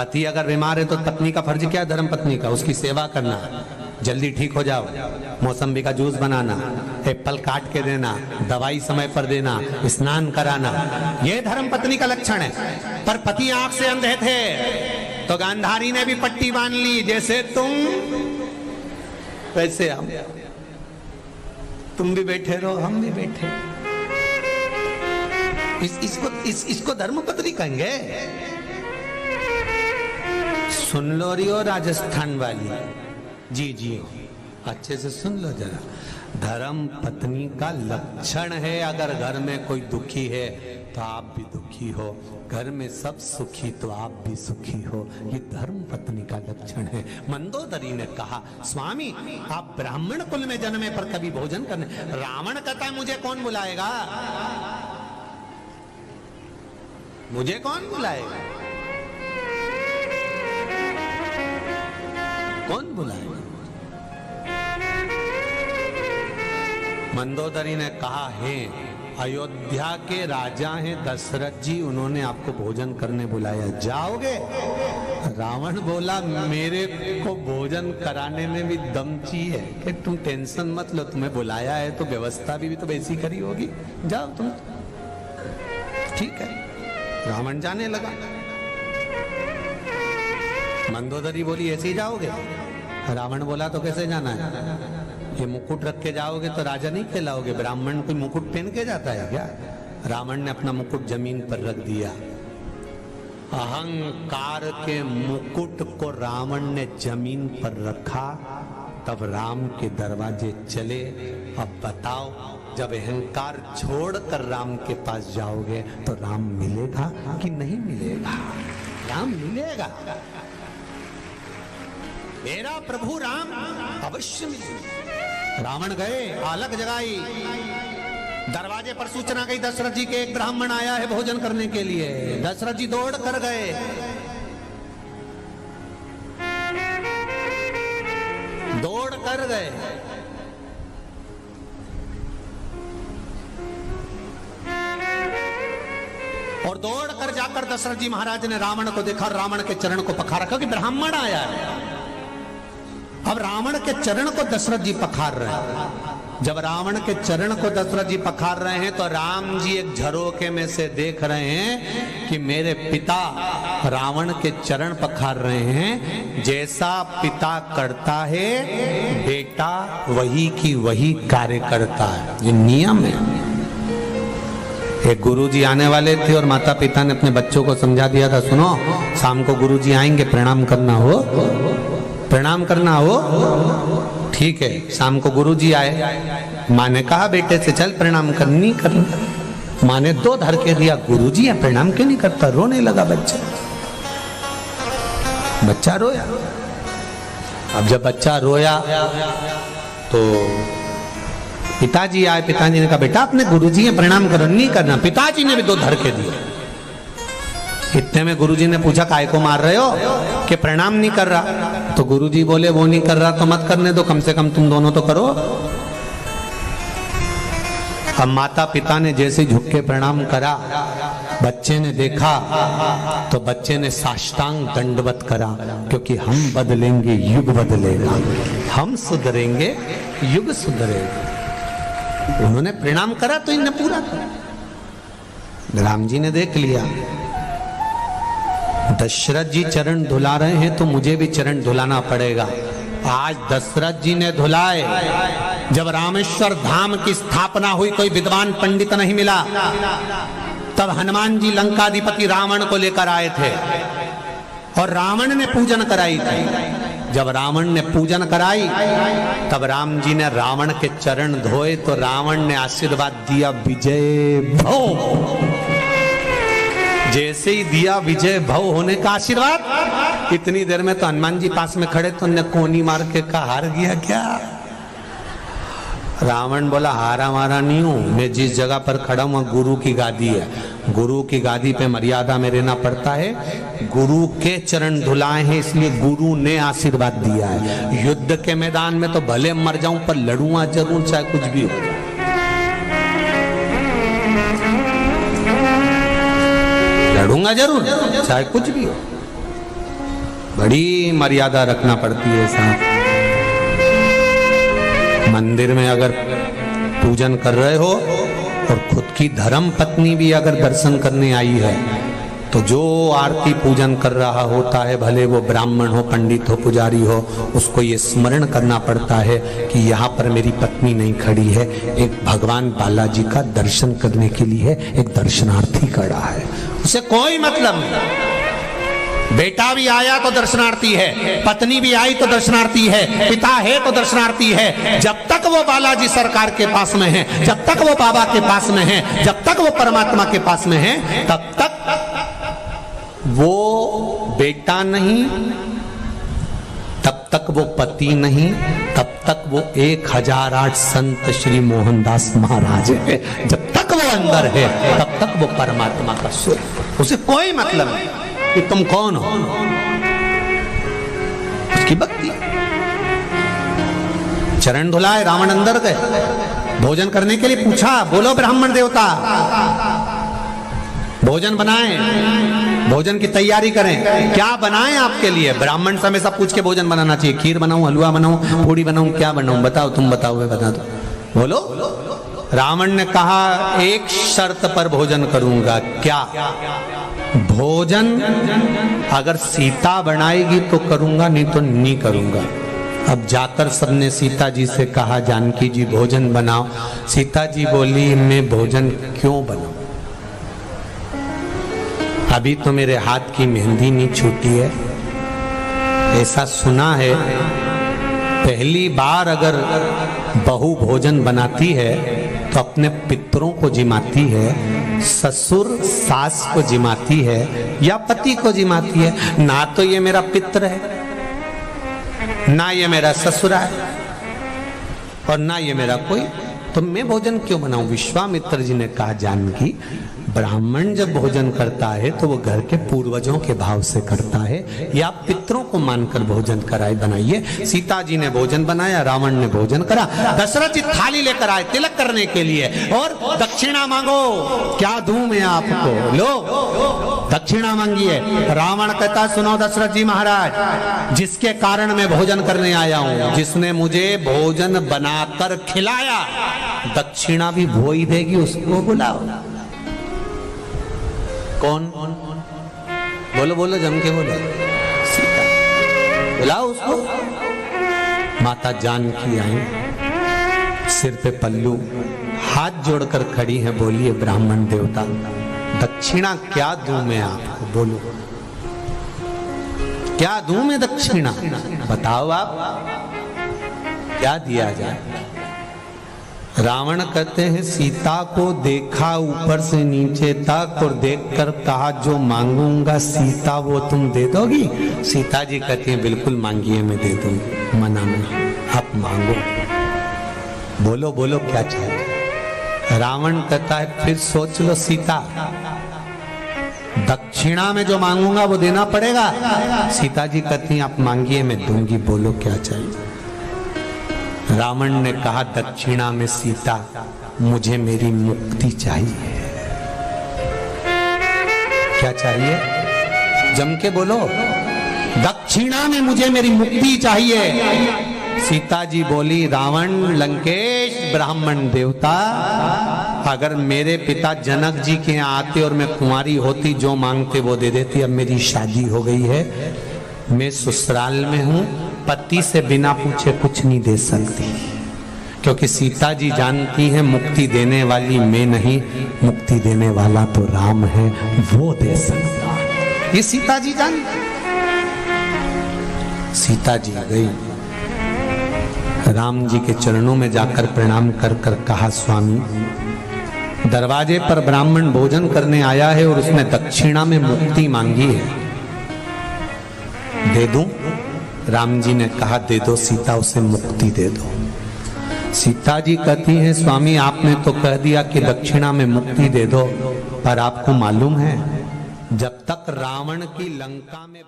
पति अगर बीमार है तो पत्नी का फर्ज क्या है? धर्म पत्नी का उसकी सेवा करना, जल्दी ठीक हो जाओ, मौसम्बी का जूस बनाना, एप्पल काट के देना, दवाई समय पर देना, स्नान कराना, ये धर्म पत्नी का लक्षण है। पर पति आंख से अंधे थे तो गांधारी ने भी पट्टी बांध ली, जैसे तुम वैसे हम, तुम भी बैठे रहो हम भी बैठे। इसको धर्म पत्नी कहेंगे? सुन लो रियो राजस्थान वाली, जी जी अच्छे से सुन लो जरा। धर्म पत्नी का लक्षण है, अगर घर में कोई दुखी है तो आप भी दुखी हो, घर में सब सुखी तो आप भी सुखी हो, ये धर्म पत्नी का लक्षण है। मंदोदरी ने कहा, स्वामी आप ब्राह्मण कुल में जन्मे पर कभी भोजन करने, रावण कहता है मुझे कौन बुलाएगा, मुझे कौन बुलाएगा, कौन बुलाएगा? मंदोदरी ने कहा, है अयोध्या के राजा हैं दशरथ जी, उन्होंने आपको भोजन करने बुलाया, जाओगे? रावण बोला, मेरे को भोजन कराने में भी दम चाहिए कि तुम टेंशन मत लो, तुम्हें बुलाया है तो व्यवस्था भी तो वैसी करी होगी, जाओ तुम। ठीक है, रावण जाने लगा। मंदोदरी बोली, ऐसे ही जाओगे? रावण बोला, तो कैसे जाना है? ये मुकुट रख के जाओगे तो राजा नहीं कहलाओगे, ब्राह्मण कोई मुकुट पहन के जाता है क्या? रावण ने अपना मुकुट जमीन पर रख दिया। अहंकार के मुकुट को रावण ने जमीन पर रखा, तब राम के दरवाजे चले। अब बताओ, जब अहंकार छोड़कर राम के पास जाओगे तो राम मिलेगा कि नहीं मिलेगा? राम मिलेगा, मेरा प्रभु राम अवश्य मिलेगा। रावण गए, आलक जगाई, दरवाजे पर सूचना गई दशरथ जी के एक ब्राह्मण आया है भोजन करने के लिए। दशरथ जी दौड़ कर गए, दौड़ कर गए, और दौड़ कर जाकर दशरथ जी महाराज ने रावण को देखा, रावण के चरण को पखारा, क्योंकि ब्राह्मण आया है। अब रावण के चरण को दशरथ जी पखार रहे हैं। जब रावण के चरण को दशरथ जी पखार रहे हैं तो राम जी एक झरोके में से देख रहे हैं कि मेरे पिता रावण के चरण पखार रहे हैं। जैसा पिता करता है बेटा वही की वही कार्य करता है, ये नियम है। एक गुरुजी आने वाले थे और माता पिता ने अपने बच्चों को समझा दिया था, सुनो शाम को गुरुजी आएंगे, प्रणाम करना हो, प्रणाम करना हो। ठीक है, शाम को गुरुजी आए, माँ ने कहा बेटे से चल प्रणाम करनी करना। माँ ने दो धर के दिया, गुरुजी है प्रणाम क्यों नहीं करता? रोने लगा बच्चा, बच्चा रोया। अब जब बच्चा रोया तो पिताजी आए, पिताजी ने कहा बेटा अपने गुरुजी है प्रणाम करो, नहीं करना। पिताजी ने भी दो धर के दिए। इतने में गुरुजी ने पूछा काय को मार रहे हो? कि प्रणाम नहीं कर रहा। तो गुरुजी बोले वो नहीं कर रहा तो मत करने दो, कम से कम तुम दोनों तो करो। अब माता पिता ने जैसे झुक के प्रणाम करा, बच्चे ने देखा तो बच्चे ने साष्टांग दंडवत करा, क्योंकि हम बदलेंगे युग बदलेगा, हम सुधरेंगे युग सुधरेगा। उन्होंने प्रणाम करा तो इन्हें पूरा करा। राम जी ने देख लिया दशरथ जी चरण धुला रहे हैं तो मुझे भी चरण धुलाना पड़ेगा। आज दशरथ जी ने धुलाए। जब रामेश्वर धाम की स्थापना हुई कोई विद्वान पंडित नहीं मिला, तब हनुमान जी लंकाधिपति रावण को लेकर आए थे और रावण ने पूजन कराई थी। जब रावण ने पूजन कराई तब राम जी ने रावण के चरण धोए तो रावण ने आशीर्वाद दिया, विजय भव। जैसे ही दिया विजय भव होने का आशीर्वाद, इतनी देर में तो हनुमान जी पास में खड़े तो उन्हें कोनी मार के कहा हार गया क्या? रावण बोला हारा मारा नहीं हूं, मैं जिस जगह पर खड़ा हूं गुरु की गादी है, गुरु की गादी पे मर्यादा में रहना पड़ता है। गुरु के चरण धुलाए हैं इसलिए गुरु ने आशीर्वाद दिया है। युद्ध के मैदान में तो भले मर जाऊं पर लड़ूंगा जरूर, चाहे कुछ भी हो। लड़ूंगा जरूर चाहे कुछ भी हो। बड़ी मर्यादा रखना पड़ती है साहब। मंदिर में अगर पूजन कर रहे हो और खुद की धर्म पत्नी भी अगर दर्शन करने आई है तो जो आरती पूजन कर रहा होता है, भले वो ब्राह्मण हो, पंडित हो, पुजारी हो, उसको ये स्मरण करना पड़ता है कि यहाँ पर मेरी पत्नी नहीं खड़ी है, एक भगवान बालाजी का दर्शन करने के लिए एक दर्शनार्थी खड़ा है। उसे कोई मतलब नहीं। बेटा भी आया तो दर्शनार्थी है, पत्नी भी आई तो दर्शनार्थी है, पिता है तो दर्शनार्थी है। जब तक वो बालाजी सरकार के पास में है, जब तक वो बाबा के पास में है, जब तक वो परमात्मा के पास में है, तब तक वो बेटा नहीं, तब तक वो पति नहीं, तब तक वो 1008 संत श्री मोहनदास महाराज है। जब तक वो अंदर है तब तक वो परमात्मा का स्वरूप। उसे कोई मतलब नहीं कि तुम कौन हो, उसकी भक्ति। चरण धुलाए, रावण अंदर गए, भोजन करने के लिए पूछा, बोलो ब्राह्मण देवता भोजन बनाएं, भोजन की तैयारी करें। क्या बनाएं आपके लिए? ब्राह्मण से हमेशा पूछ के भोजन बनाना चाहिए। खीर बनाऊं, हलवा बनाऊं, पूड़ी बनाऊं, क्या बनाऊं, बताओ, तुम बताओ, बता दो, बोलो। रावण ने कहा, एक शर्त पर भोजन करूंगा। क्या? भोजन अगर सीता बनाएगी तो करूंगा, नहीं तो नहीं करूंगा। अब जाकर सबने सीता जी से कहा, जानकी जी भोजन बनाओ। सीता जी बोली, मैं भोजन क्यों बनाऊं, अभी तो मेरे हाथ की मेहंदी नहीं छूटी है। ऐसा सुना है पहली बार अगर बहू भोजन बनाती है तो अपने पितरों को जिमाती है, ससुर सास को जिमाती है या पति को जिमाती है। ना तो ये मेरा पित्र है, ना ये मेरा ससुरा है, और ना ये मेरा कोई, तो मैं भोजन क्यों बनाऊं। विश्वामित्र जी ने कहा, जानकी ब्राह्मण जब भोजन करता है तो वो घर के पूर्वजों के भाव से करता है, या पितरों को मानकर भोजन कराए बनाइए। सीता जी ने भोजन बनाया, रावण ने भोजन करा। दशरथ जी थाली लेकर आए तिलक करने के लिए, और दक्षिणा मांगो, क्या दूं मैं आपको, लो दक्षिणा मांगिए। रावण कहता, सुनो दशरथ जी महाराज, जिसके कारण मैं भोजन करने आया हूं, जिसने मुझे भोजन बनाकर खिलाया, दक्षिणा भी वो ही देगी, उसको बुलाओ। कौन? बोलो बोलो, जम के बोलो। सीता, बुलाओ उसको। माता जानकी आई, सिर पे पल्लू, हाथ जोड़कर खड़ी है। बोलिए ब्राह्मण देवता, दक्षिणा क्या दूं मैं आपको, बोलो क्या दूं मैं दक्षिणा, बताओ आप क्या दिया जाए। रावण कहते हैं, सीता को देखा ऊपर से नीचे तक और देखकर कहा, जो मांगूंगा सीता वो तुम दे दोगी। सीता जी कहती हैं, बिल्कुल मांगिए, मैं दे दूंगी, मना नहीं, आप मांगो, बोलो बोलो क्या चाहिए। रावण कहता है, फिर सोच लो सीता, दक्षिणा में जो मांगूंगा वो देना पड़ेगा। सीता जी कहती हैं, आप मांगिए, मैं दूंगी, बोलो क्या चाहिए। रावण ने कहा, दक्षिणा में सीता, मुझे मेरी मुक्ति चाहिए। क्या चाहिए? जम के बोलो, दक्षिणा में मुझे मेरी मुक्ति चाहिए। सीता जी बोली, रावण, लंकेश, ब्राह्मण देवता, अगर मेरे पिता जनक जी के यहाँ आते और मैं कुंवारी होती, जो मांगते वो दे देती। अब मेरी शादी हो गई है, मैं ससुराल में हूं, पति से बिना पूछे कुछ नहीं दे सकती, क्योंकि सीता जी जानती हैं मुक्ति देने वाली मैं नहीं, मुक्ति देने वाला तो राम है, वो दे सकता है। ये सीता जी जानती। सीता जी गई, राम जी के चरणों में जाकर प्रणाम कर कर कहा, स्वामी, दरवाजे पर ब्राह्मण भोजन करने आया है और उसने दक्षिणा में मुक्ति मांगी है, दे दूं? राम जी ने कहा, दे दो सीता, उसे मुक्ति दे दो। सीता जी कहती हैं, स्वामी आपने तो कह दिया कि दक्षिणा में मुक्ति दे दो, पर आपको मालूम है जब तक रावण की लंका में